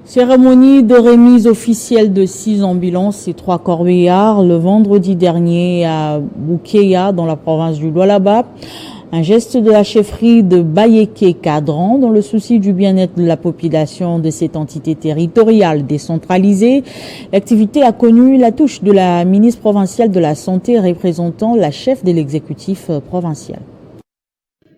Cérémonie de remise officielle de 6 ambulances et 3 corbeillards le vendredi dernier à Boukéya dans la province du Lualaba. Un geste de la chefferie de Bayeke Cadran dans le souci du bien-être de la population de cette entité territoriale décentralisée. L'activité a connu la touche de la ministre provinciale de la Santé représentant la chef de l'exécutif provincial.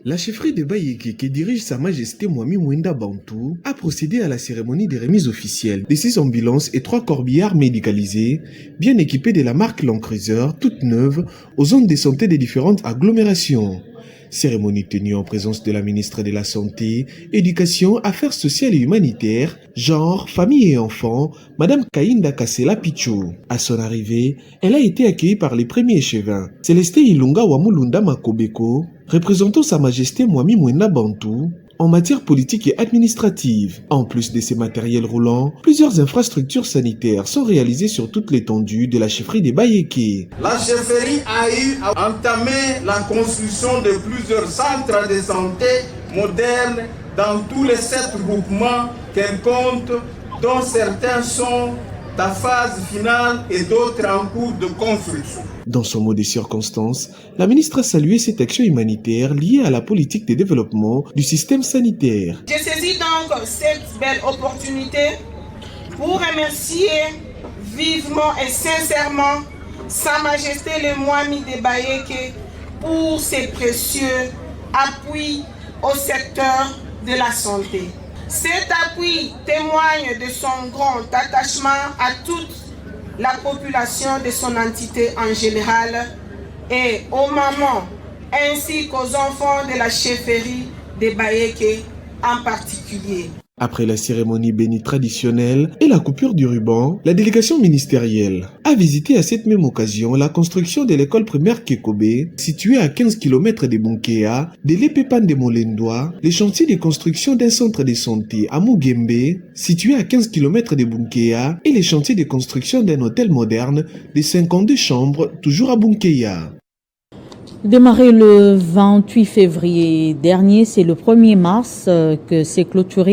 La chefferie de Bayeke, qui dirige Sa Majesté Mwami Mwenda Bantou, a procédé à la cérémonie de remise officielle de 6 ambulances et 3 corbillards médicalisés, bien équipés de la marque Land Cruiser, toutes neuves, aux zones de santé des différentes agglomérations. Cérémonie tenue en présence de la ministre de la Santé, Éducation, Affaires sociales et humanitaires, Genre, Famille et Enfants, Madame Kainda Kassela Pichou. À son arrivée, elle a été accueillie par les premiers échevins. Céleste Ilunga Wamulunda Makobeko, représentant Sa Majesté Mwami Mwenda Bantou, en matière politique et administrative. En plus de ces matériels roulants, plusieurs infrastructures sanitaires sont réalisées sur toute l'étendue de la chefferie des Bayeke. La chefferie a eu à entamer la construction de plusieurs centres de santé modernes dans tous les 7 groupements qu'elle compte, dont certains sont à phase finale et d'autres en cours de construction. Dans son mot de circonstance, la ministre a salué cette action humanitaire liée à la politique de développement du système sanitaire. Je saisis donc cette belle opportunité pour remercier vivement et sincèrement Sa Majesté le Mwami de Bayeke pour ses précieux appuis au secteur de la santé. Cet appui témoigne de son grand attachement à toute la population de son entité en général et aux mamans ainsi qu'aux enfants de la chefferie de Bayeke en particulier. Après la cérémonie bénie traditionnelle et la coupure du ruban, la délégation ministérielle a visité à cette même occasion la construction de l'école primaire Kekobe, située à 15 km de Bunkéya, de l'Epepan de Molendwa, les chantiers de construction d'un centre de santé à Mugembe, situé à 15 km de Bunkéya, et les chantiers de construction d'un hôtel moderne de 52 chambres, toujours à Bunkéya. Démarré le 28 février dernier, c'est le 1er mars que s'est clôturé